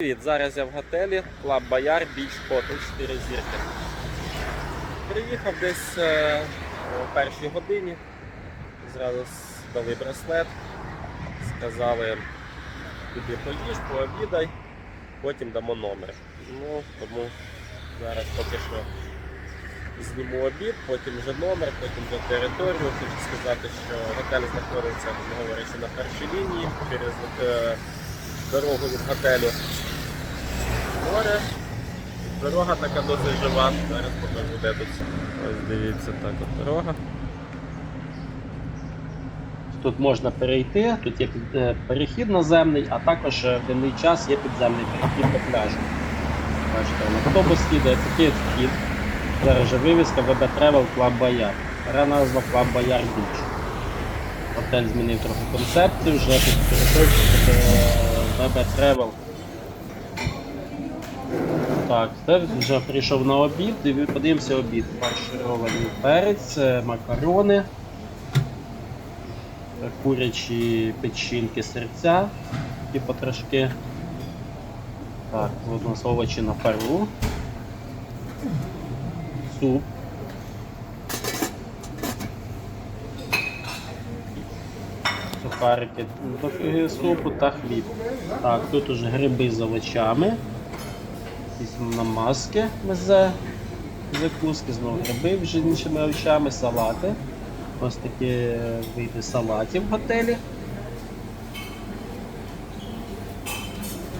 Привіт, зараз я в готелі Club Bayard Beach Hotel 4 зірки. Приїхав десь о першій годині, зразу дали браслет, сказали туди поїж, пообідай, потім дамо номер. Ну, тому зараз поки що зніму обід, потім вже номер, потім вже територію. Хочу сказати, що готель знаходиться, говорячи, на першій лінії, через дорогу від готелю. Море, дорога така досить жива, зараз покажу де тут. Ось дивіться, так от дорога. Тут можна перейти, тут є перехід наземний, а також в денний час є підземний перехід до пляжу. Бачите, на автобус їде, такий вхід. Зараз вже вивіска VB Travel Club Bayard. Стара назва Club Bayard Beach. Готель змінив трохи концепцію, вже тут VB Travel. Так, вже прийшов на обід, і подивимося обід. Фарширований перець, макарони, курячі печінки, серця, такі потрошки. Так, тут у нас овочі на пару, суп, сухарики до супу та хліб. Так, тут уже гриби з овочами. Намазки закуски, знову гриби з іншими овочами, салати. Ось такі види салатів в готелі.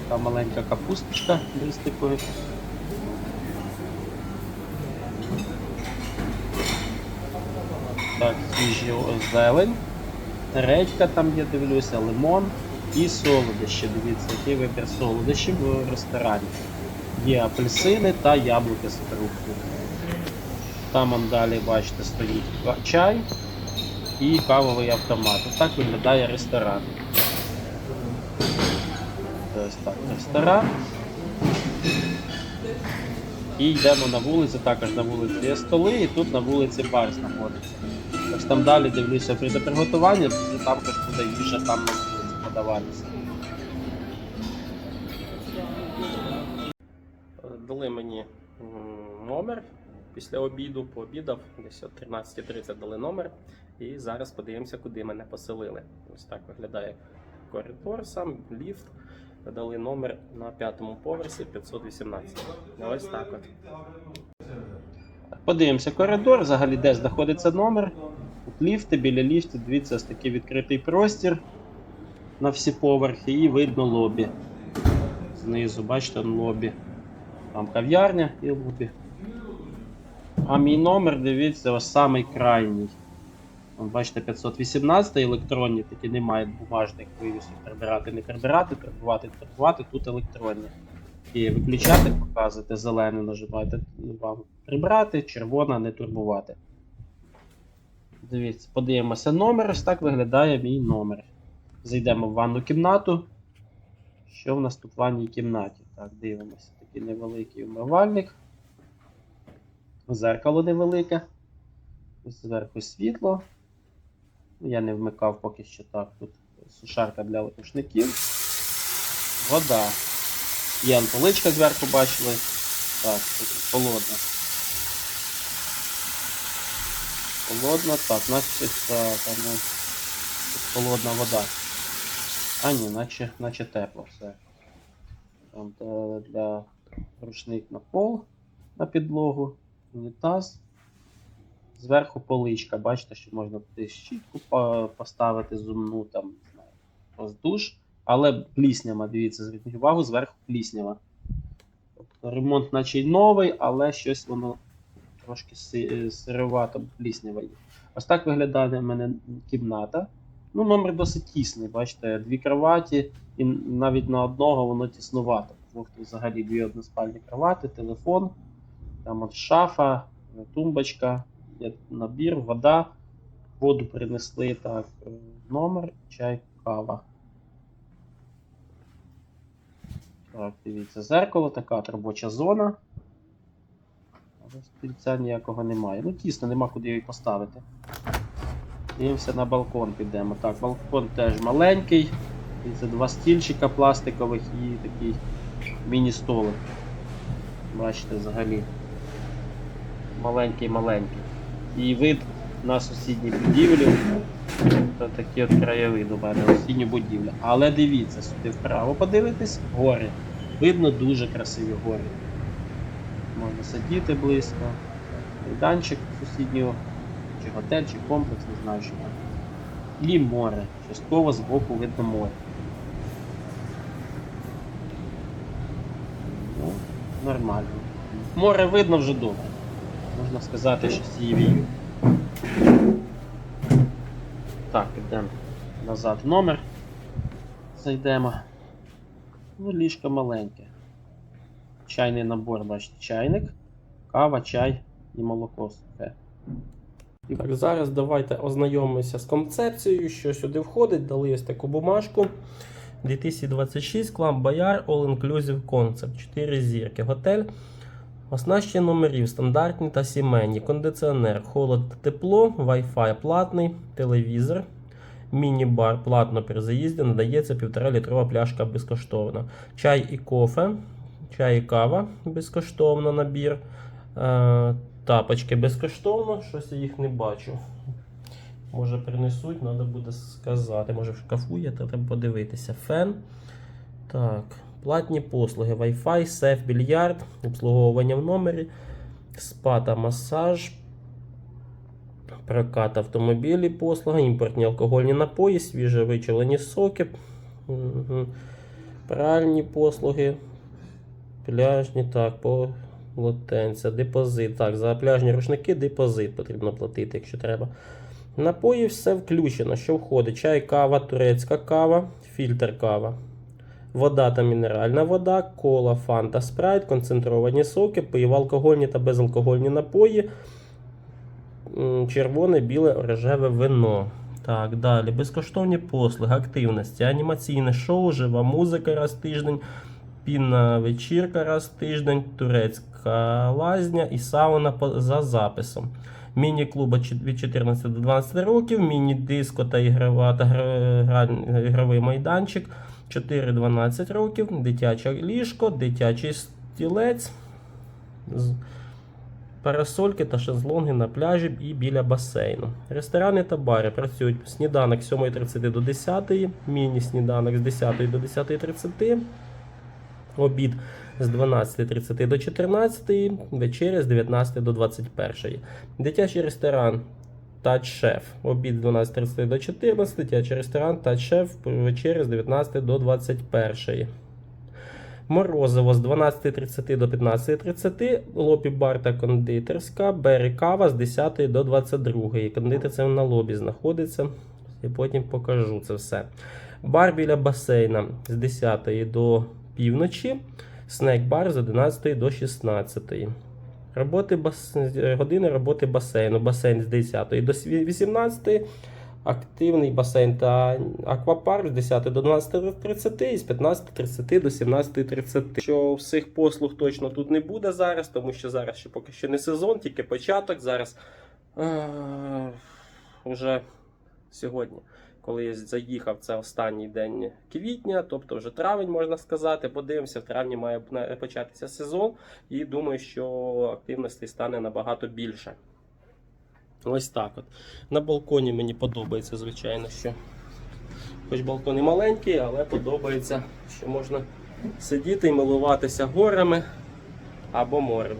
Така маленька капусточка листикою. Так, свіжі зелень. Редька там є, дивлюся, лимон і солодощі. Дивіться, який вибір солодощів в ресторані. Є апельсини та яблуки з фруктів. Там далі, бачите, стоїть чай і кавовий автомат. Ось так виглядає ресторан. Ось так, ресторан. І йдемо на вулицю, також на вулиці є столи, і тут на вулиці бар знаходиться. Ось там далі дивлюся при приготуванні, там також буде їжа там на вулиці подаватися. Дали мені номер після обіду, пообідав, десь о 13:30 дали номер. І зараз подивимося, куди мене поселили. Ось так виглядає коридор, сам ліфт. Дали номер на 5-му поверсі 518. Ось так от. Подивимося коридор, взагалі де знаходиться номер. Тут ліфти, біля ліфтів, дивіться, ось такий відкритий простір на всі поверхи і видно лобі. Знизу, бачите, лобі. Там кав'ярня і лобі. А мій номер, дивіться, ось самий крайній. Бачите, 518 електронні, такі немає бумажних вивісів. Прибирати, не прибирати, турбувати, тут електронні. І виключати, показувати, зелене нажимаєте, вам прибрати, червона не турбувати. Дивіться, подивимося номер, ось так виглядає мій номер. Зайдемо в ванну кімнату. Що в нас тут в ванній кімнаті? Так, дивимося. Такий невеликий умивальник. Зеркало невелике. Зверху світло. Я не вмикав поки що так. Тут сушарка для рушників. Вода. Є поличка зверху, бачили. Так, тут холодна. Холодна, так, значить там тут холодна вода. А ні, наче тепло все. Там для рушник на пол, на підлогу, унітаз. Зверху поличка, бачите, що можна туди щітку поставити, зумну, там, не знаю, ось душ. Але пліснява, дивіться, зверніть увагу, зверху пліснява. Тобто ремонт наче й новий, але щось воно трошки сировато, пліснява є. Ось так виглядає в мене кімната. Ну, номер досить тісний, бачите, 2 кроваті, і навіть на одного воно тіснувато. Тут взагалі 2 односпальні кровати, телефон, там от шафа, тумбочка, є набір, вода, воду принесли, так, номер, чай, кава. Так, дивіться, зеркало, така робоча зона. Але стільця ніякого немає. Ну, тісно, нема куди її поставити. Дивимося, на балкон підемо. Так, балкон теж маленький. Це 2 стільчика пластикових і такий міні-столик. Бачите, взагалі. Маленький-маленький. І вид на сусідні будівлі. Та такі от краєвид у мене сусідні будівлі. Але дивіться, сюди вправо подивитись, гори. Видно дуже красиві гори. Можна сидіти близько. Майданчик сусіднього, чи готель, чи комплекс, не знаю що там. І море. Частково збоку видно море. Ну, нормально. Море видно вже добре. Можна сказати, що сівію. Так, підемо назад в номер. Зайдемо. Ну, ліжко маленьке. Чайний набор, бачите, чайник, кава, чай і молоко сухе. Так, зараз давайте ознайомимося з концепцією, що сюди входить. Дали ось таку бумажку. 2026 Club Bayard All Inclusive Concept. 4 зірки. Готель. Оснащення номерів стандартні та сімейні. Кондиціонер, холод та тепло, Wi-Fi платний, телевізор, міні-бар платно при заїзді, надається 1,5-літрова пляшка безкоштовно. Чай і кофе, чай і кава безкоштовно набір. Тапочки безкоштовно, щось я їх не бачу. Може принесуть, треба буде сказати. Може в шкафу є, треба подивитися. Фен. Так, платні послуги. Wi-Fi, сейф, більярд, обслуговування в номері, спа та масаж, прокат автомобілів, послуга, імпортні алкогольні напої, свіже вичавлені соки, пральні послуги, пляжні, так, полотенця, депозит. Так, за пляжні рушники депозит потрібно платити, якщо треба. Напої все включено, що входить: чай, кава, турецька кава, фільтр кава, вода та мінеральна вода, кола, фанта, спрайт, концентровані соки, пиво, алкогольні та безалкогольні напої, червоне, біле, рожеве вино. Так, далі. Безкоштовні послуги, активності, анімаційне шоу, жива музика раз в тиждень, пінна вечірка раз в тиждень, турецька лазня і сауна за записом. Міні-клуба від 14 до 12 років, міні-диско та ігровий майданчик 4-12 років, дитяче ліжко, дитячий стілець, парасольки та шезлонги на пляжі і біля басейну. Ресторани та бари працюють: сніданок з 7:30 до 10, міні-сніданок з 10 до 10:30, обід з 12:30 до 14, вечеря з 19 до 21. Дитячий ресторан Touch Chef, обід з 12:30 до 14, дитячий ресторан Touch Chef, вечеря з 19 до 21. Морозиво з 12:30 до 15:30, лобі-бар та кондитерська, бері кава з 10 до 22. Кондитер це на лобі знаходиться, і потім покажу це все. Бар біля басейна з 10 до півночі, снек-бар з 11 до 16. Години роботи басейну. Басейн з 10 до 18. Активний басейн та аквапарк з 10 до 12:30 і з 15:30 до 17:30. Що всіх послуг точно тут не буде зараз, тому що зараз ще поки що не сезон, тільки початок. Зараз вже сьогодні, коли я заїхав, це останній день квітня, тобто вже травень, можна сказати. Подивимося, в травні має початися сезон і думаю, що активності стане набагато більше. Ось так от. На балконі мені подобається, звичайно, що хоч балкон і маленький, але подобається, що можна сидіти і милуватися горами або морем.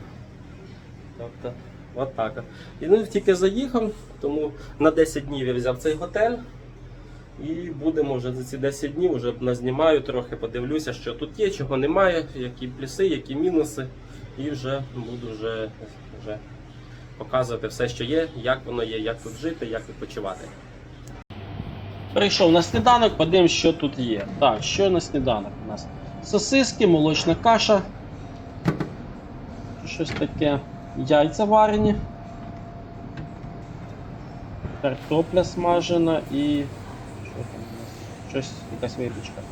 Тобто, от так от. І ну, тільки заїхав, тому на 10 днів я взяв цей готель. І будемо вже за ці 10 днів вже назнімаю трохи, подивлюся, що тут є, чого немає, які плюси, які мінуси. І вже буду вже показувати все, що є, як воно є, як тут жити, як відпочивати. Прийшов на сніданок, подивимось, що тут є. Так, що на сніданок у нас? Сосиски, молочна каша. Щось таке. Яйця варені. Картопля смажена і... що там у нас? Щось, якась випічка.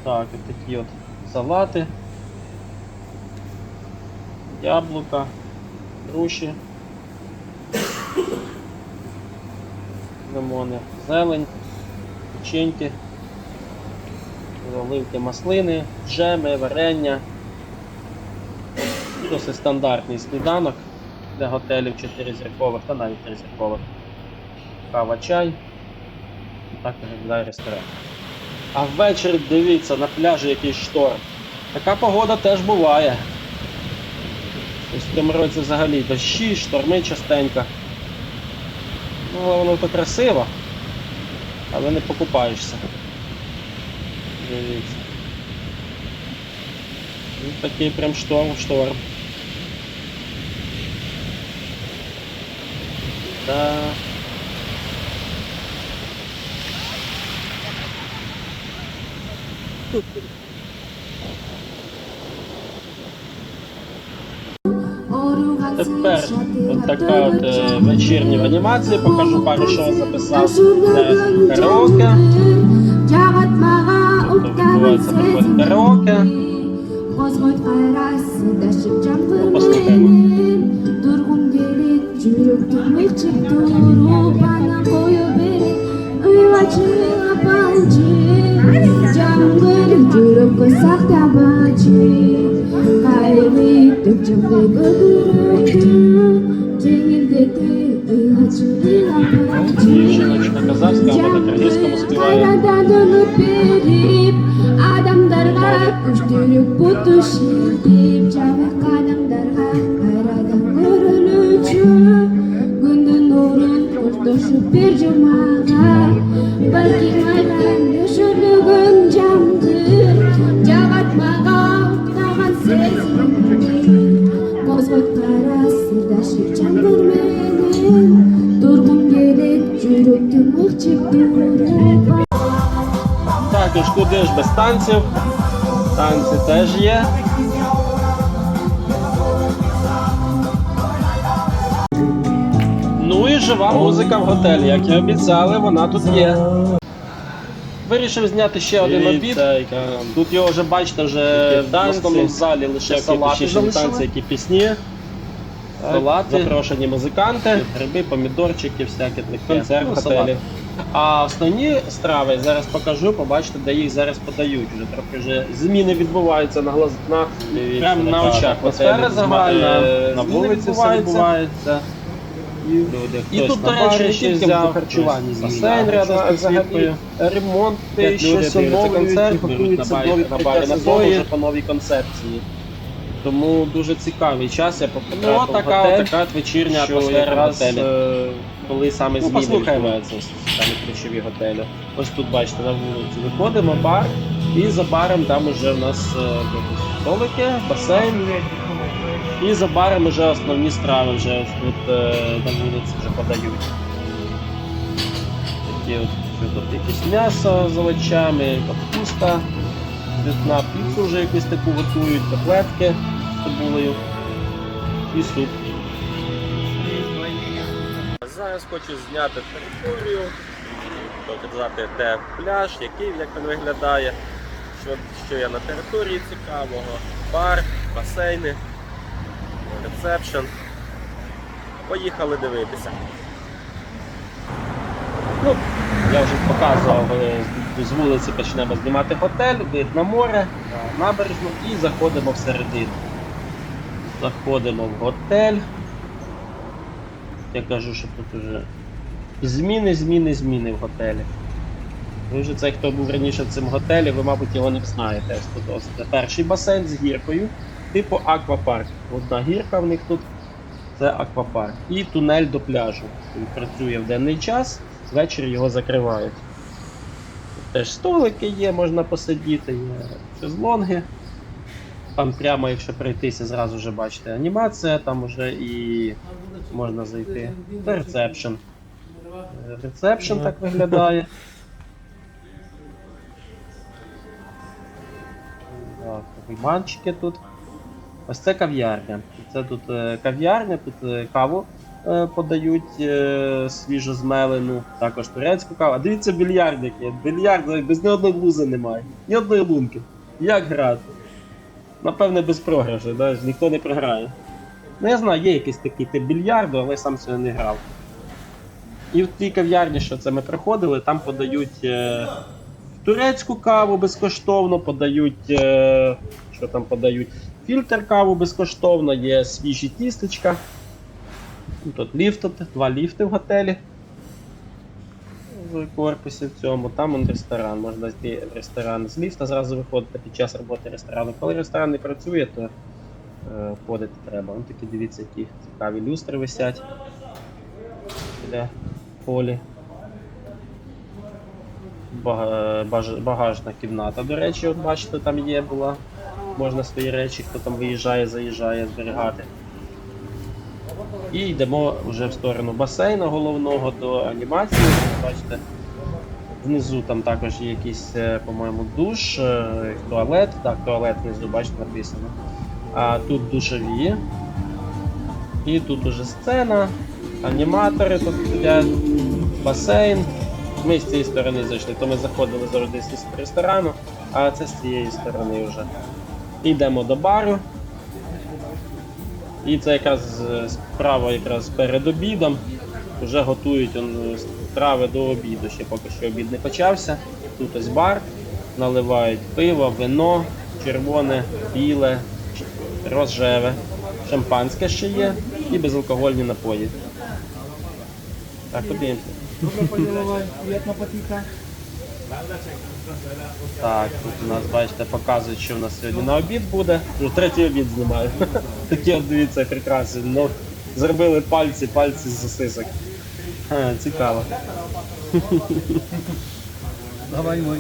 Так, і такі от салати. Яблука, груші, лимони, зелень, печеньки, оливки, маслини, джеми, варення. Досить стандартний сніданок для готелів 4-зіркових та навіть 3-зіркових. Кава, чай. Так виглядає ресторан. А ввечері, дивіться, на пляжі якийсь шторм. Така погода теж буває. Ось в цьому році взагалі дощі, шторми частенько. Ну, але воно то красиво, але не покупаєшся. Дивіться. І такий прям шторм. Да. Тепер от така от вечірня анімація, покажу пару шоу записав. Зараз караоке. Тобто відбувається приходить караоке. Ну, послухаємо. Дівчиночка казахська, або на киргизькому співає. Також куди ж без танців? Танці теж є. Ну і жива музика в готелі, як і обіцяли, вона тут є. Вирішив зняти ще один обід. Тут його вже бачите, вже в основному залі лише салати залишили. Які пісні, салати, запрошені музиканти, гриби, помідорчики, всяке таке. Концерт в готелі. А основні страви зараз покажу, побачите, де їх зараз подають. Вже трохи вже зміни відбуваються прямо на очах. Атмосфера загальна, на вулиці все відбувається. І тут, до речі, не тільки в харчуванні. Басейн рядом з підсвіткою, ремонти, щось оновлюють, готуються нові відкриття сезону по новій концепції. Тому дуже цікавий час, я потрапив в готель, така вечірня атмосфера в готелі. Коли саме зміни відбуваються, саме ключові готелі. Ось тут, бачите, на вулиці виходимо, бар, і за баром там уже в нас столики, басейн. І за баром вже основні страви вже ось тут на вулиці вже подають. Такі от, тут якесь м'ясо з овочами, капуста, на піцу вже якусь таку готують, котлетки з цибулею і суп. Зараз хочу зняти територію, показати, де пляж, як він виглядає, що є на території цікавого, бар, басейни, ресепшн. Поїхали дивитися. Ну, я вже показував, з вулиці почнемо знімати готель, вид на море, на набережну і заходимо всередину. Заходимо в готель. Я кажу, що тут вже зміни в готелі. Ви вже цей, хто був раніше в цьому готелі, ви, мабуть, його не знаєте. Це перший басейн з гіркою, типу аквапарк. Одна гірка в них тут, це аквапарк. І тунель до пляжу. Він працює в денний час, ввечері його закривають. Тут теж столики є, можна посидіти, є шезлонги. Там прямо, якщо пройтися, зразу вже бачите анімація, там вже і можна зайти. Це ресепшн. Ресепшн так виглядає. Так, вийманчики тут. Ось це кав'ярня. Це тут кав'ярня, тут каву подають свіжо змелену, також турецьку каву. А дивіться більярдики. Більярд, без ні одного вуза немає, ні одної лунки. Як грати? Напевне, без програшу, да? Ніхто не програє. Ну я знаю, є якийсь такий тип більярду, але сам сьогодні не грав. І в тій кав'ярні, що це ми приходили, там подають турецьку каву безкоштовно, подають, що там подають, фільтр каву безкоштовно, є свіжі тістечка. Тут ліфт, 2 ліфти в готелі. В корпусі в цьому, там он ресторан, можна йти в ресторан з ліфта, зразу виходити під час роботи ресторану. Коли ресторан не працює, то входити треба. Ось такі, дивіться, які цікаві люстри висять для полі. Багажна кімната, до речі, от бачите, там є була. Можна свої речі, хто там виїжджає, заїжджає, зберігати. І йдемо вже в сторону басейну головного до анімації. Бачите, внизу там також є якийсь, по-моєму, душ, туалет. Так, туалет внизу, бачите, написано. А тут душові. І тут уже сцена, аніматори тут сидять, басейн. Ми з цієї сторони зайшли, то ми заходили завжди з ресторану, а це з цієї сторони вже. Йдемо до бару. І це якраз справа якраз перед обідом. Вже готують страви до обіду, ще поки що обід не почався. Тут ось бар, наливають пиво, вино, червоне, біле, рожеве, шампанське ще є і безалкогольні напої. Так, подивимося. Так, тут у нас, бачите, показують, що у нас сьогодні на обід буде. Ну, третій обід знімаю. Такі от, дивіться, прекрасні. Ну, зробили пальці з сосисок. Цікаво. Давай мой.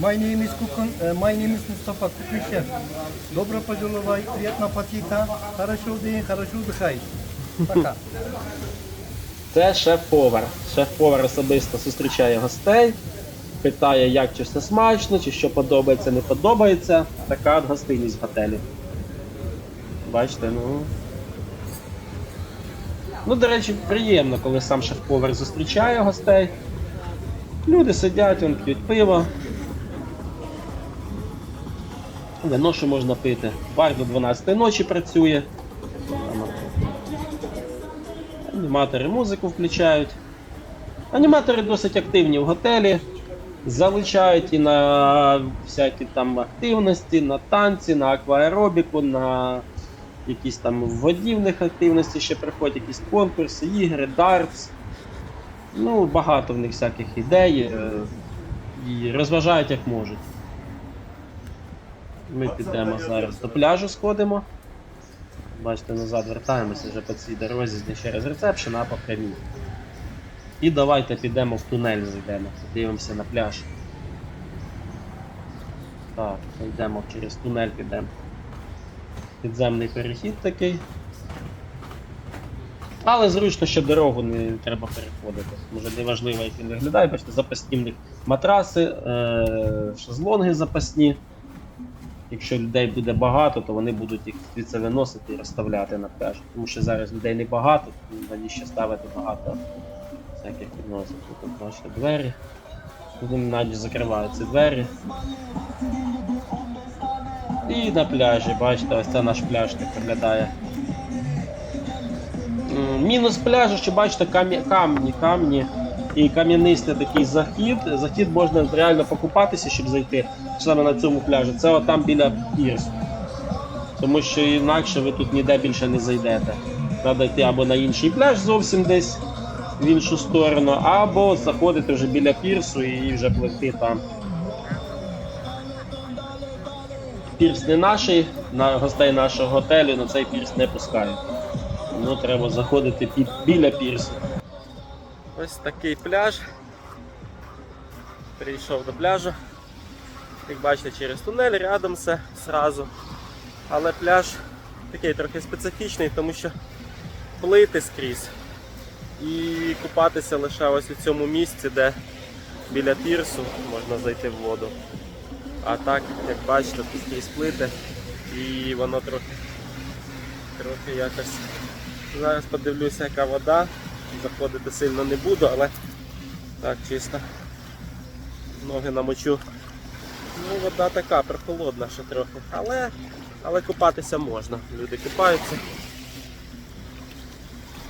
My name is Mustafa, cooking chef. Добро пожаловать, приятного аппетита, хорошо день, хорошо отдыхай. Пока. Це шеф-повар. Шеф-повар особисто зустрічає гостей, питає, як чи все смачно, чи що подобається, не подобається. Така от гостинність в готелі. Бачите, ну, до речі, приємно, коли сам шеф-повар зустрічає гостей. Люди сидять, п'ють пиво. Вино, що можна пити. Бар до 12 ночі працює. Аніматори музику включають. Аніматори досить активні в готелі. Залучають і на всякі там активності, на танці, на акваеробіку, на якісь там водівних активності ще приходять, якісь конкурси, ігри, дартс. Ну, багато в них всяких ідей і розважають як можуть. Ми підемо зараз до пляжу, сходимо. Бачите, назад вертаємося вже по цій дорозі, не через ресепшн, а по прямій. І давайте підемо в тунель, зайдемо, подивимося на пляж. Так, йдемо через тунель, підемо. Підземний перехід такий. Але зручно, що дорогу не треба переходити. Може, не важливо, як він виглядає. Бачите, запасні в них матраси, шезлонги запасні. Якщо людей буде багато, то вони будуть їх звідси виносити і розставляти на пляж. Тому що зараз людей не багато, тому навіщо ставити багато всяких підносів. Тут бачите двері. Тут навіть закривають ці двері. І на пляжі, бачите, ось це наш пляж так виглядає. Мінус пляжу, що бачите, камні і кам'янистий такий захід. Захід можна реально покупатися, щоб зайти саме на цьому пляжі. Це отам біля пірсу. Тому що інакше ви тут ніде більше не зайдете. Треба йти або на інший пляж зовсім десь в іншу сторону, або заходити вже біля пірсу і вже пливти там. Пірс не наш, на гостей нашого готелю на цей пірс не пускають. Ну, треба заходити біля пірсу. Ось такий пляж. Прийшов до пляжу. Як бачите, через тунель, рядом все, зразу. Але пляж такий трохи специфічний, тому що плити скрізь. І купатися лише ось у цьому місці, де біля пірсу можна зайти в воду. А так, як бачите, тут скрізь плити. І воно трохи якось... Зараз подивлюся, яка вода. Заходити сильно не буду, але так, чисто ноги намочу. Ну, вода така прохолодна ще трохи, але купатися можна. Люди купаються.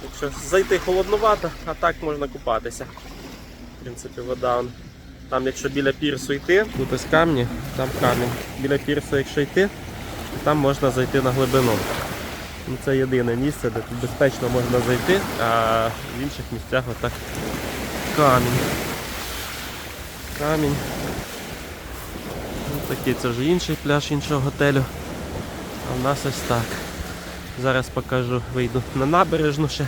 Якщо зайти холодновато, а так можна купатися. В принципі, вода Там, якщо біля пірсу йти, тут ось камні, там камінь. Біля пірсу, якщо йти, то там можна зайти на глибину. Ну, це єдине місце, де тут безпечно можна зайти, а в інших місцях отак камінь. Камінь. Ось такий, це вже інший пляж іншого готелю. А в нас ось так. Зараз покажу, вийду на набережну ще.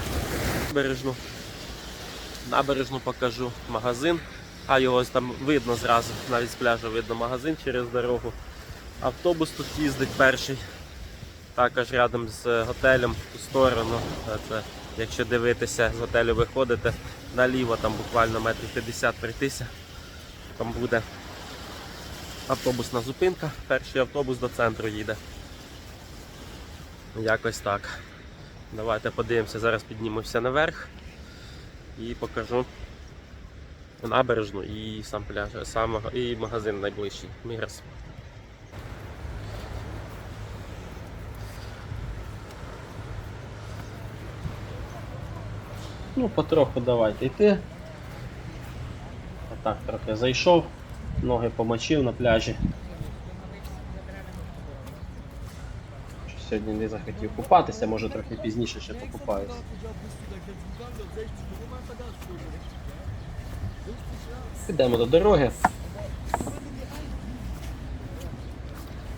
Набережну покажу, магазин. А його ось там видно зразу, навіть з пляжу видно магазин через дорогу. Автобус тут їздить перший. Також рядом з готелем в ту сторону. Це, якщо дивитися, з готелю виходите наліво, там буквально метрів 50 пройтися. Там буде автобусна зупинка. Перший автобус до центру їде. Якось так. Давайте подивимося, зараз піднімемося наверх і покажу набережну і сам пляж, і магазин найближчий, Мігрос. Ну, потроху давайте йти. Отак трохи зайшов, ноги помочив на пляжі. Сьогодні не захотів купатися, може трохи пізніше ще покупаюся. Підемо до дороги.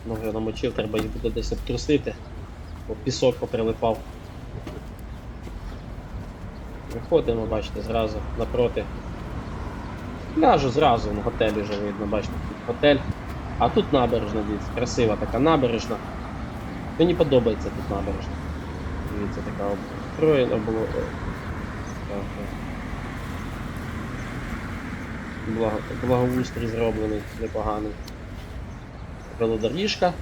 Ноги намочив, треба їх буде десь обтрусити, бо пісок поприлипав. Виходимо, бачите, зразу напроти. Пляжу зразу на готелі вже видно, бачите, тут готель. А тут набережна, дивіться, красива така набережна. Мені подобається тут набережна. Дивіться, така обстроєна було. Благоустрій зроблений, непоганий. Велодоріжка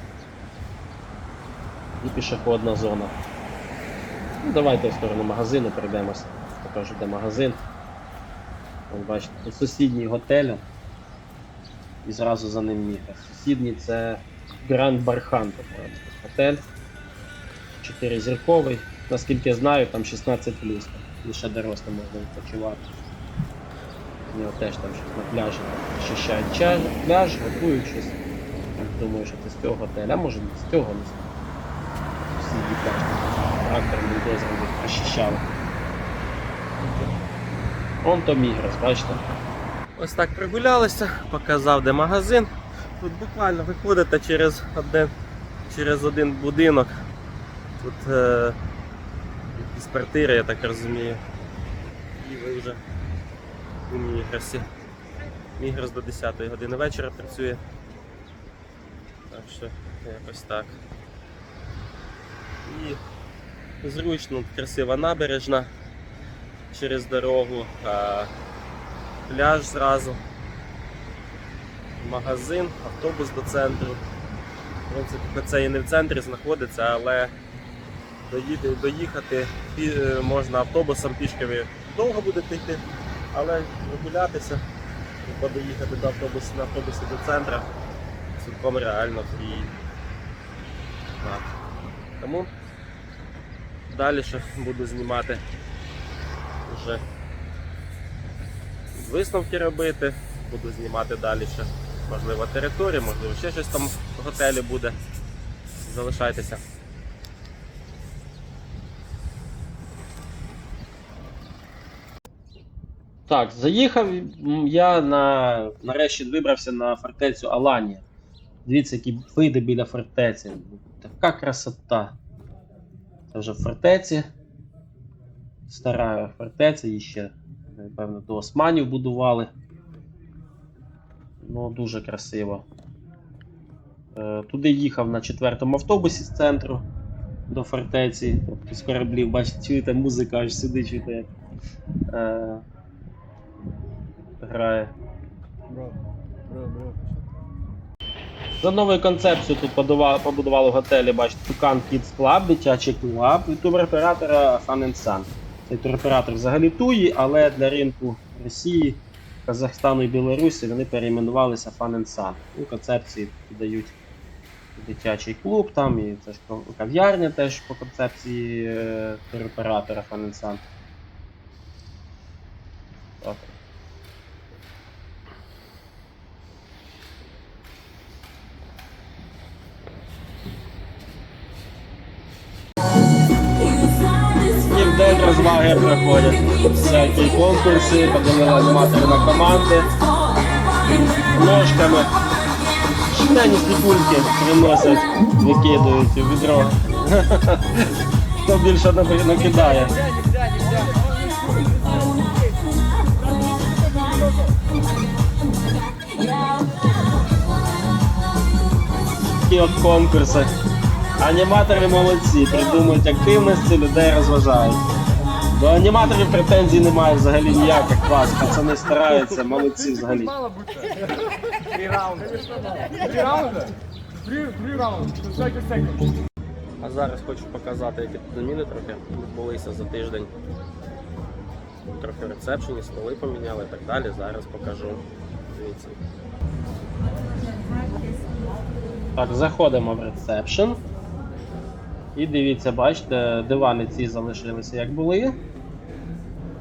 і пішохідна зона. Ну, давайте в сторону магазину прийдемося. Покажу, де магазин. Вон, бачите, тут сусідній готель. І зразу за ним Мігрос. Сусідній це Гранд Бархан готель. 4-зірковий. Наскільки я знаю, там 16+. Лише дорослим можна відпочивати. У нього теж там щось на пляжі очищають пляж, готують щось. Думаю, що це з цього готеля, а може не з цього, не з сусідній пляж. Трактором бульдозером їх очищали. Вон то Мігрос, бачите? Ось так прогулялися, показав, де магазин. Тут буквально виходите через один будинок. Тут якісь квартири, я так розумію. І ви вже у Мігросі. Мігрос до 10 години вечора працює. Так що якось так. І зручно, красива набережна через дорогу, пляж зразу, магазин, автобус до центру. В принципі, це і не в центрі знаходиться, але доїхати можна автобусом, пішки довго будете йти, але прогулятися, доїхати на автобусі до центру цілком реально і так. Тому далі ще буду знімати, вже висновки робити, буду знімати далі ще, можливо, територію, можливо, ще щось там в готелі буде. Залишайтеся. Так, заїхав я нарешті вибрався на фортецю Аланія. Дивіться, які види біля фортеці. Така красота. Це вже в фортеці. Стара фортеця, її ще, напевно, до османів будували. Ну, дуже красиво. Туди їхав на 4-му автобусі з центру до фортеці. Тобто з кораблів, бачите, чуєте, музика аж сюди, чуєте, як грає. За новою концепцією тут побудували в готелі, бачите, Toucan Kids Club, дитячий клуб і туроператора Fun & Sun. Цей туроператор взагалі Туї, але для ринку Росії, Казахстану і Білорусі вони перейменувалися Fun & Sun. У концепції дають дитячий клуб, там і це ж кав'ярня теж по концепції туроператора Fun & Sun. Так. розваги проходять. Всякі конкурси, поділили аніматори на команди. Ножками. Тенісні кульки приносять, викидують у відро. Хто більше накидає. Такі от конкурси. Аніматори молодці, придумують активності, людей розважають. До аніматорів претензій немає взагалі ніяких, клас, пацани стараються, молодці взагалі. А зараз хочу показати, які тут зміни трохи відбулися за тиждень. Трохи в рецепшені, столи поміняли і так далі. Зараз покажу. Дивіться. Так, заходимо в ресепшн. І дивіться, бачите, дивани ці залишилися як були.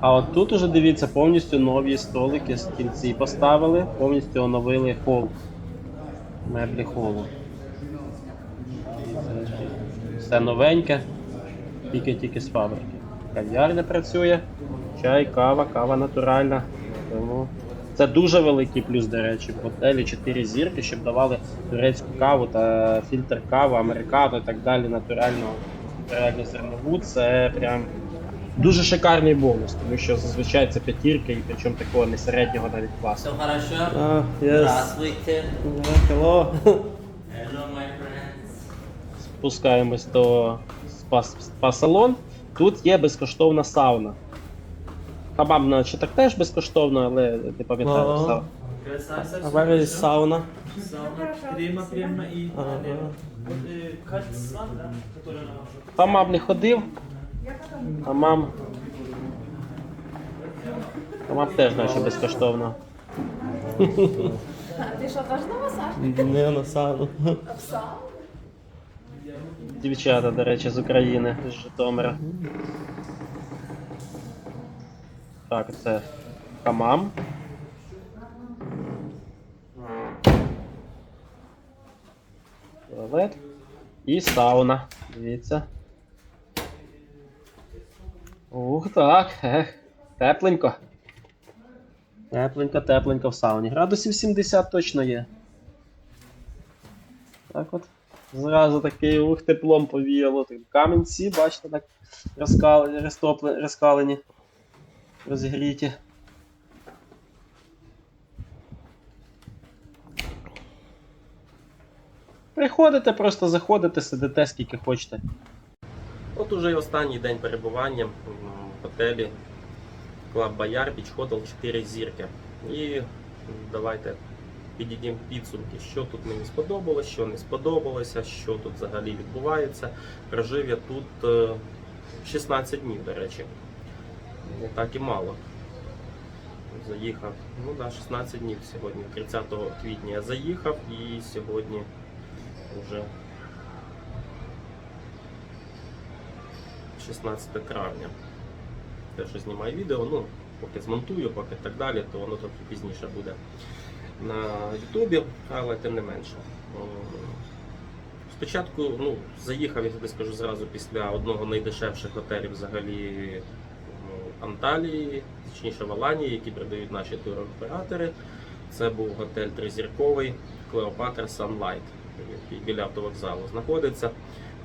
А от тут уже дивіться, повністю нові столики, стільці поставили, повністю оновили хол. Меблі холу. Все новеньке, тільки з фабрики. Кав'ярня працює, чай, кава натуральна. Тому це дуже великий плюс, до речі, в готелі 4 зірки, щоб давали турецьку каву та фільтр каву, американо і так далі, натуральну зернову. Це прям дуже шикарний бонус, тому що зазвичай це п'ятірка, і причому такого не середнього навіть класу. Все хорошо? Здравствуйте. Hello. Hello, my friends. Спускаємось до спа-салон. Тут є безкоштовна сауна. Хамам, наче так теж безкоштовно, але не пам'ятаю. Сауна. Красавица. А where is sauna? Сауна. Прямо и налево. Вот кальцин, да, который нам уже. Хамам не ходив. Хамам теж наче безкоштовно. Ти що, теж на масаж? Не на сауну. В сауну? Дівчата, до речі, з України, з Житомира. Так, це хамам. Туалет. І сауна. Дивіться. Ух, так. Тепленько. Тепленько в сауні. Градусів 70 точно є. Так от. Зразу такий теплом повіяло. Камінці, бачите, так розкалені, розігріті. Приходите, просто заходите, сидите скільки хочете. От уже і останній день перебування в готелі Club Bayar Beach Hotel 4 зірки. І давайте підійдемо підсумки, що тут мені сподобалось, що не сподобалося, що тут взагалі відбувається. Прожив я тут 16 днів, до речі. Не так і мало. Заїхав, 16 днів сьогодні, 30 квітня я заїхав і сьогодні вже 16 травня. Те, що знімаю відео, поки змонтую, поки так далі, то воно трохи пізніше буде на Ютубі, але тим не менше. Спочатку заїхав, я тобі скажу зразу, після одного з найдешевших готелів взагалі Анталії, точніше в Аланії, які продають наші туроператори. Це був готель тризірковий Cleopatra Sunlight, який біля автовокзалу знаходиться.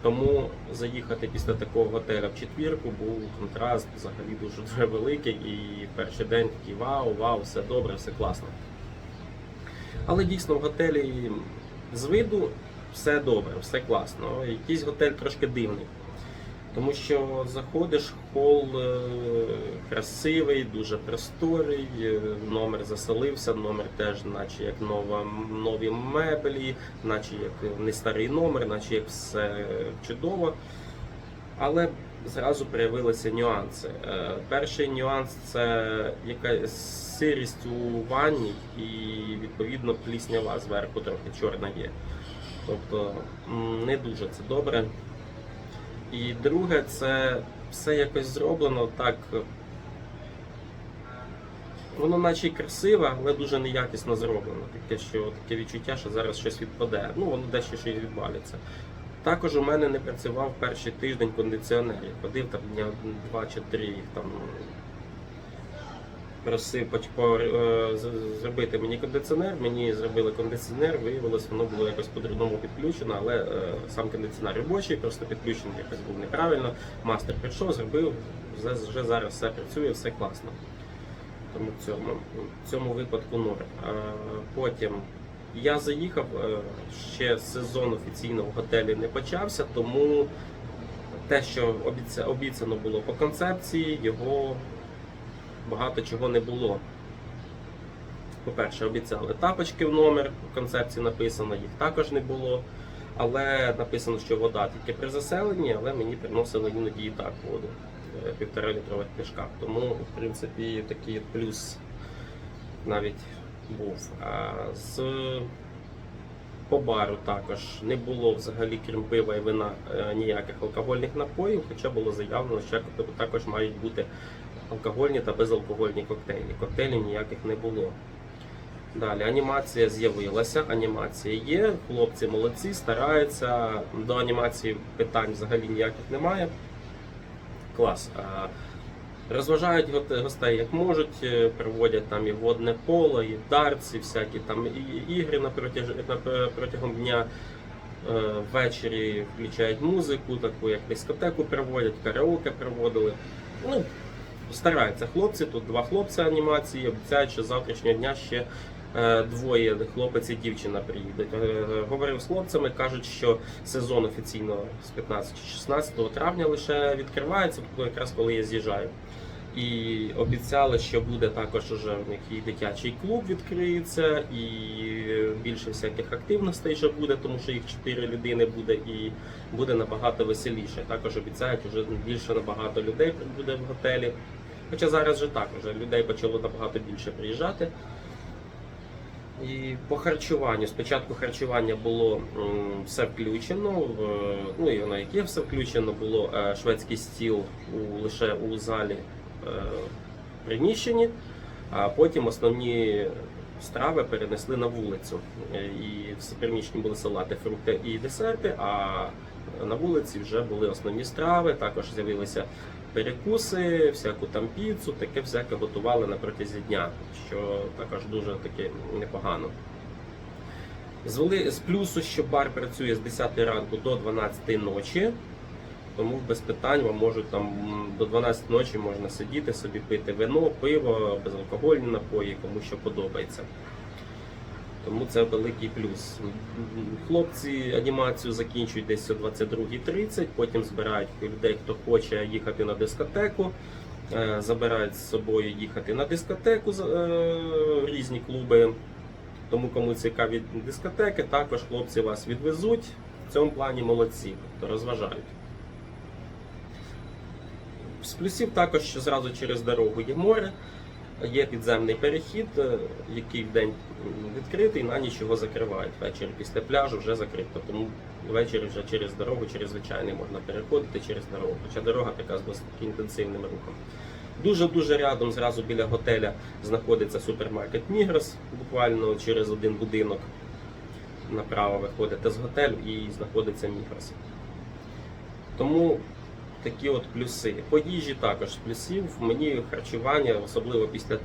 Тому заїхати після такого готеля в четвірку був контраст взагалі дуже великий. І перший день такий вау, все добре, все класно. Але дійсно в готелі з виду все добре, все класно. Якийсь готель трошки дивний. Тому що заходиш, хол красивий, дуже просторий, номер заселився, номер теж наче як нові меблі, наче як не старий номер, наче як все чудово. Але зразу проявилися нюанси. Перший нюанс – це якась сирість у ванні і відповідно пліснява зверху трохи чорна є. Тобто не дуже це добре. І друге, це все якось зроблено так, воно наче й красиве, але дуже неякісно зроблено. Таке відчуття, що зараз щось відпаде. Воно дещо щось відвалиться. Також у мене не працював перший тиждень кондиціонер. Я ходив там дня 2 чи 3, їх там просив зробити мені кондиціонер. Мені зробили кондиціонер, виявилось, воно було якось по-другому підключено, але сам кондиціонер робочий, просто підключений якось був неправильно. Мастер прийшов, зробив, вже зараз все працює, все класно. Тому в цьому випадку норм. Потім я заїхав, ще сезон офіційно в готелі не почався, тому те, що обіцяно було по концепції, його багато чого не було. По-перше, обіцяли тапочки в номер, в концепції написано, їх також не було. Але написано, що вода тільки при заселенні, але мені приносили іноді і так воду. 1,5-літрових пляшках. Тому, в принципі, такий плюс навіть був. По бару також не було взагалі, крім пива і вина, ніяких алкогольних напоїв, хоча було заявлено, що також мають бути алкогольні та безалкогольні коктейлі. Коктейлів ніяких не було. Далі, анімація з'явилася, анімація є, хлопці молодці, стараються, до анімації питань взагалі ніяких немає. Клас. Розважають гостей як можуть, проводять там і водне поло, і дартс, і всякі там і ігри протягом дня. Ввечері включають музику, таку як дискотеку проводять, караоке проводили. Ну, стараються хлопці, тут 2 хлопці анімації, обіцяють, що з завтрашнього дня ще 2 хлопець і дівчина приїдуть. Говорив з хлопцями, кажуть, що сезон офіційно з 15-16 травня лише відкривається, якраз коли я з'їжджаю. І обіцяли, що буде також уже в них і дитячий клуб відкриється, і більше всяких активностей ще буде, тому що їх 4 людини буде і буде набагато веселіше. Також обіцяють, вже більше набагато людей буде в готелі. Хоча зараз вже так, вже людей почало набагато більше приїжджати. І по харчуванню. Спочатку харчування було все включено, ну і воно яке все включено, було шведський стіл лише у залі приміщенні, а потім основні страви перенесли на вулицю. І в приміщенні були салати, фрукти і десерти, а на вулиці вже були основні страви, також з'явилися перекуси, всяку там піцу, таке всяке готували на протязі дня, що також дуже таки непогано. З плюсу, що бар працює з 10 ранку до 12 ночі, тому без питань вам можуть там до 12 ночі можна сидіти, собі пити вино, пиво, безалкогольні напої, кому що подобається. Тому це великий плюс. Хлопці анімацію закінчують десь о 22:30, потім збирають людей, хто хоче їхати на дискотеку, забирають з собою їхати на дискотеку, різні клуби. Тому кому цікаві дискотеки, також хлопці вас відвезуть. В цьому плані молодці, тобто розважають. З плюсів також, що зразу через дорогу є море, є підземний перехід, який вдень відкритий, на ніч його закривають. Ввечері після пляжу вже закрито, тому ввечері вже через дорогу, через звичайний можна переходити через дорогу. Хоча дорога така з досить інтенсивним рухом. Дуже-дуже рядом, зразу біля готеля, знаходиться супермаркет Мігрос, буквально через один будинок направо виходите з готелю і знаходиться Мігрос. Тому такі от плюси. По їжі також плюсів. Мені харчування, особливо після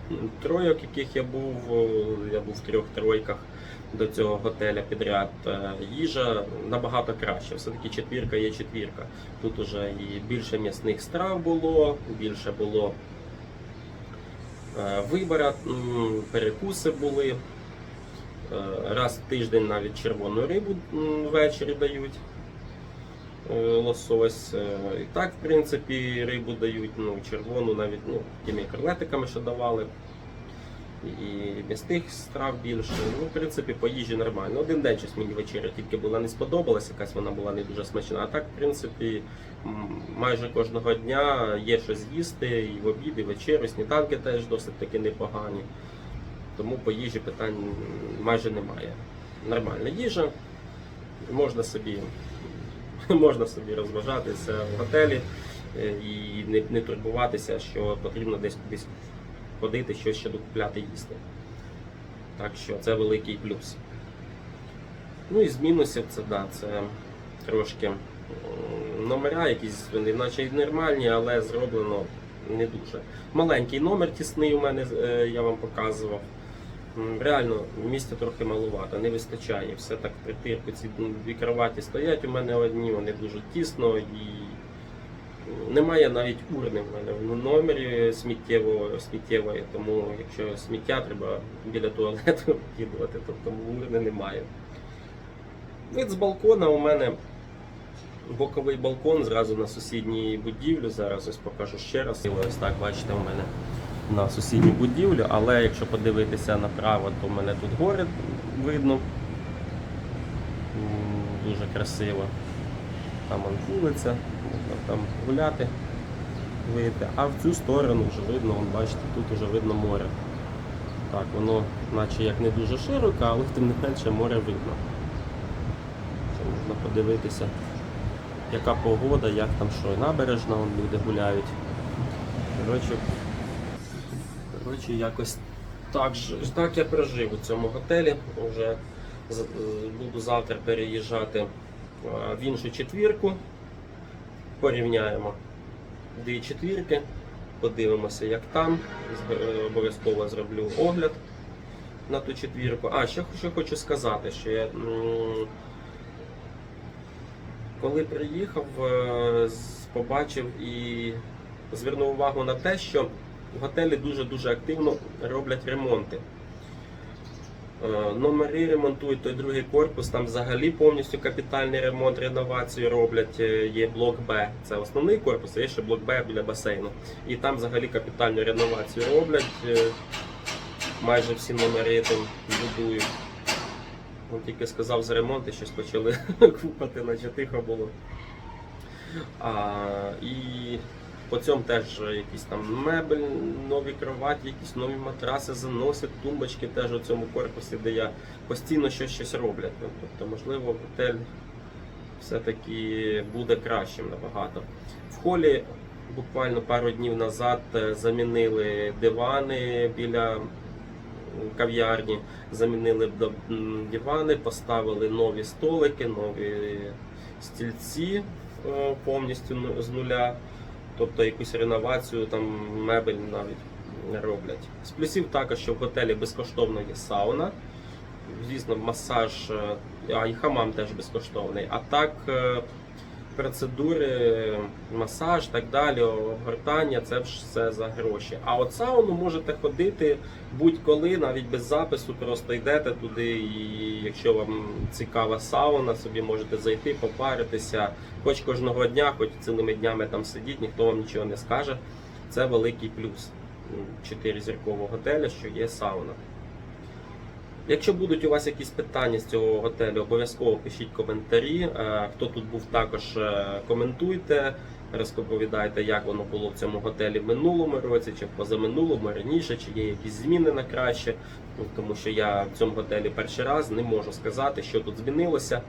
тройок, яких я був в 3 тройках до цього готеля підряд, їжа набагато краще. Все-таки 4 є 4. Тут уже і більше м'ясних страв було, більше було вибору, перекуси були. Раз в тиждень навіть червону рибу ввечері дають. Лосось. І так, в принципі, рибу дають, червону навіть тими крилетиками, що давали. І м'ясних страв більше. В принципі, по їжі нормально. Один день щось мені вечеря тільки була не сподобалась, якась вона була не дуже смачна. А так, в принципі, майже кожного дня є щось їсти, і в обід, і вечерю, сніданки теж досить таки непогані. Тому по їжі питань майже немає. Нормальна їжа, можна собі розважатися в готелі і не турбуватися, що потрібно десь кудись ходити, щось ще докупляти їсти. Так що це великий плюс. Ну і з мінусів це трошки номера, якісь вони наче й нормальні, але зроблено не дуже. Маленький номер тісний у мене, я вам показував. Реально, місця трохи малувато, не вистачає. Все так притирку, ці дві кроваті стоять у мене одні, вони дуже тісно і немає навіть урни в мене в номері сміттєвої, тому якщо сміття, треба біля туалету кидувати, тобто урни немає. Вид з балкона у мене боковий балкон зразу на сусідній будівлі, зараз ось покажу ще раз. І ось так, бачите, у мене на сусідню будівлю, але якщо подивитися направо, то в мене тут гори видно. Дуже красиво. Там вулиця, можна там гуляти, вийти. А в цю сторону вже видно, вон, бачите, тут вже видно море. Так, воно наче як не дуже широке, але тим не менше море видно. Це можна подивитися, яка погода, як там що, набережна, вон люди гуляють. Коротше, якось так я прожив у цьому готелі. Вже буду завтра переїжджати в іншу четвірку. Порівняємо дві четвірки, подивимося, як там. Обов'язково зроблю огляд на ту четвірку. А, ще хочу сказати, що я коли приїхав, побачив і звернув увагу на те, що в готелі дуже-дуже активно роблять ремонти. Номери ремонтують, той другий корпус, там взагалі повністю капітальний ремонт, реновацію роблять. Є блок Б, це основний корпус, а є ще блок Б біля басейну. І там взагалі капітальну реновацію роблять, майже всі номери там будують. Він тільки сказав за ремонт і щось почали купати, наче тихо було. І по цьому теж якісь там мебель, нові кроваті, якісь нові матраси заносять, тумбочки теж у цьому корпусі, де я постійно щось роблять. Тобто, можливо, готель все-таки буде кращим набагато. В холі буквально пару днів назад замінили дивани біля кав'ярні, замінили дивани, поставили нові столики, нові стільці повністю з нуля. Тобто якусь реновацію, там мебель навіть роблять. З плюсів також, що в готелі безкоштовно є сауна. Звісно, масаж, і хамам теж безкоштовний. А так, процедури, масаж, так далі, обгортання, це все за гроші. А от сауну можете ходити будь-коли, навіть без запису, просто йдете туди і якщо вам цікава сауна, собі можете зайти, попаритися, хоч кожного дня, хоч цілими днями там сидіть, ніхто вам нічого не скаже. Це великий плюс 4-зіркового готелю, що є сауна. Якщо будуть у вас якісь питання з цього готелю, обов'язково пишіть коментарі. Хто тут був, також коментуйте, розповідайте, як воно було в цьому готелі в минулому році, чи в позаминулому, раніше, чи є якісь зміни на краще. Тому що я в цьому готелі перший раз, не можу сказати, що тут змінилося.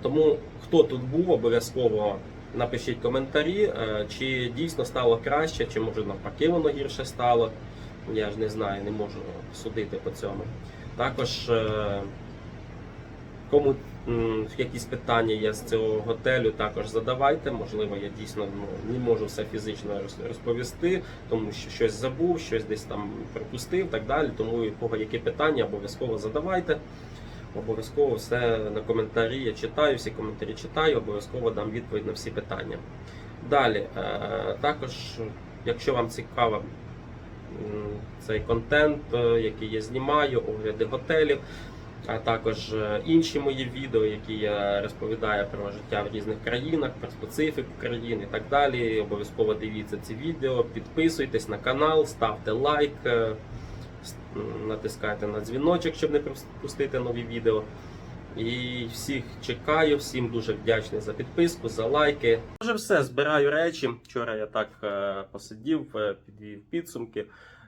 Тому, хто тут був, обов'язково напишіть коментарі, чи дійсно стало краще, чи може навпаки воно гірше стало. Я ж не знаю, не можу судити по цьому. Також, кому якісь питання є з цього готелю, також задавайте. Можливо, я дійсно не можу все фізично розповісти, тому що щось забув, щось десь там пропустив і так далі. Тому у кого які питання, обов'язково задавайте. Обов'язково все на коментарі я читаю, всі коментарі читаю, обов'язково дам відповідь на всі питання. Далі, також, якщо вам цікаво цей контент, який я знімаю, огляди готелів, а також інші мої відео, які я розповідаю про життя в різних країнах, про специфіку країн і так далі. Обов'язково дивіться ці відео, підписуйтесь на канал, ставте лайк, натискайте на дзвіночок, щоб не пропустити нові відео. І всіх чекаю, всім дуже вдячний за підписку, за лайки. Вже все, збираю речі. Вчора я так посидів, підвів підсумки.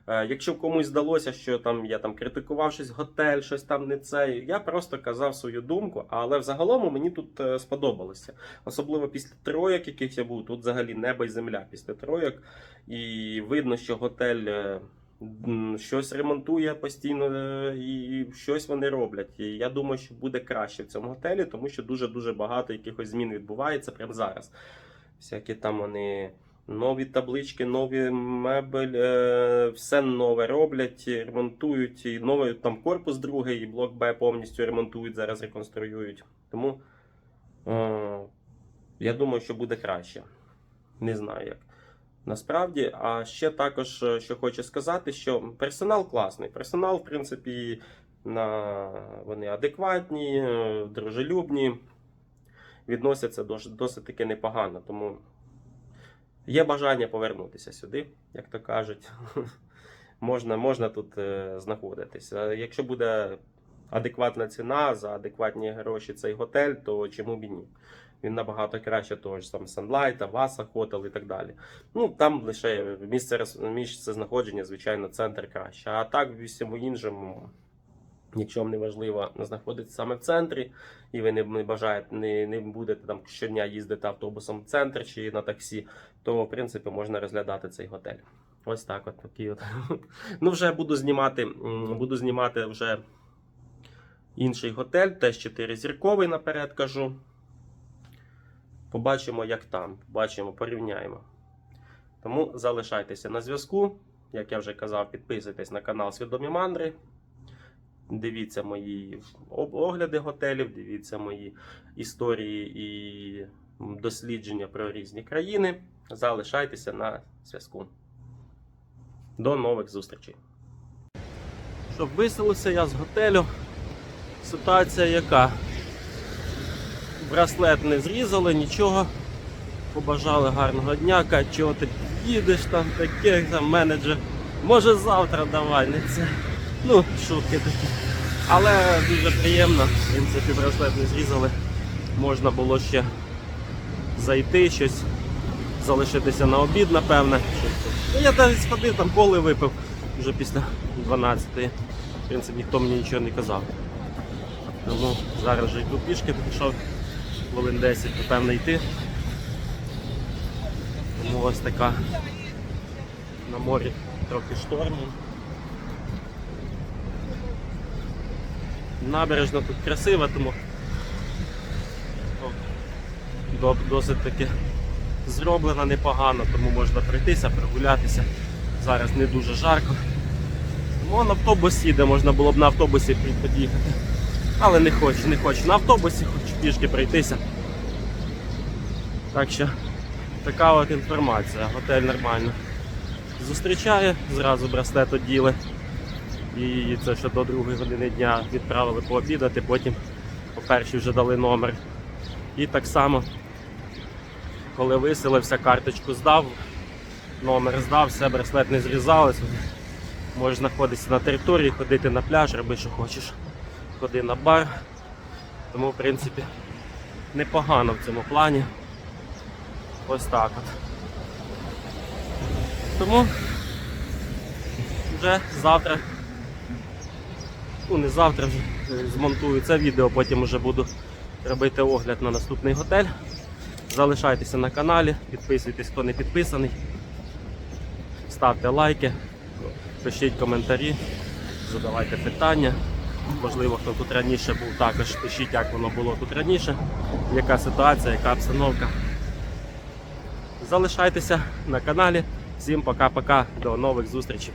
Якщо комусь здалося, що там я там критикував щось готель, щось там не це, я просто казав свою думку, але взагалом мені тут сподобалося. Особливо після троєк, яких я був, тут взагалі небо і земля після троєк. І видно, що готель щось ремонтує постійно і щось вони роблять. І я думаю, що буде краще в цьому готелі, тому що дуже-дуже багато якихось змін відбувається прямо зараз. Всякі там вони нові таблички, нові мебель, все нове роблять, ремонтують, і новий там корпус другий, і блок Б повністю ремонтують, зараз реконструюють. Тому я думаю, що буде краще. Не знаю як. Насправді, а ще також, що хочу сказати, що персонал класний. Персонал, в принципі, вони адекватні, дружелюбні, відносяться досить таки непогано. Тому є бажання повернутися сюди, як то кажуть. Можна тут знаходитися. Якщо буде адекватна ціна за адекватні гроші цей готель, то чому б і ні? Він набагато краще того ж саме Sunlight, Vasa Hotel і так далі. Ну, там лише місце знаходження, звичайно, центр краще. А так, в усьому іншому, якщо вам не важливо знаходитися саме в центрі, і ви не будете там щодня їздити автобусом в центр чи на таксі, то, в принципі, можна розглядати цей готель. Ось так от, такий от. Ну, вже буду знімати вже інший готель, теж 4-зірковий, наперед кажу. Побачимо, як там. Порівняємо. Тому залишайтеся на зв'язку. Як я вже казав, підписуйтесь на канал Свідомі Мандри. Дивіться мої огляди готелів, дивіться мої історії і дослідження про різні країни. Залишайтеся на зв'язку. До нових зустрічей. Щоб виселився я з готелю, ситуація яка? Браслет не зрізали, нічого. Побажали гарного дня, кажуть, чого ти їдеш там, таке, там менеджер. Може завтра давай, не це. Ну, шутки такі. Але дуже приємно, в принципі, браслет не зрізали. Можна було ще зайти, щось залишитися на обід, напевне. Ну, я навіть сходив, там коли випив вже після 12-ї. В принципі, ніхто мені нічого не казав. Тому зараз вже йду пішки, пішов. Хвилин 10, напевно, йти. Тому ось така на морі трохи шторму. Набережна тут красива, тому досить таки зроблена непогано, тому можна пройтися, прогулятися. Зараз не дуже жарко. Вон автобус їде, можна було б на автобусі під'їхати. Але не хочу. На автобусі хочу пішки пройтися. Так що, така от інформація. Готель нормально зустрічає, зразу браслет оділи. І це ще до 2 години дня відправили пообідати, потім по першій вже дали номер. І так само, коли виселився, карточку здав, номер здав, все, браслет не зрізали. Можеш знаходитися на території, ходити на пляж, роби що хочеш. Ходи на бар. Тому, в принципі, непогано в цьому плані. Ось так от. Тому вже завтра, не завтра вже змонтую це відео, потім вже буду робити огляд на наступний готель. Залишайтеся на каналі, підписуйтесь, хто не підписаний. Ставте лайки, пишіть коментарі, задавайте питання. Можливо, хто тут раніше був, також пишіть, як воно було тут раніше, яка ситуація, яка обстановка. Залишайтеся на каналі. Всім пока-пока, до нових зустрічей.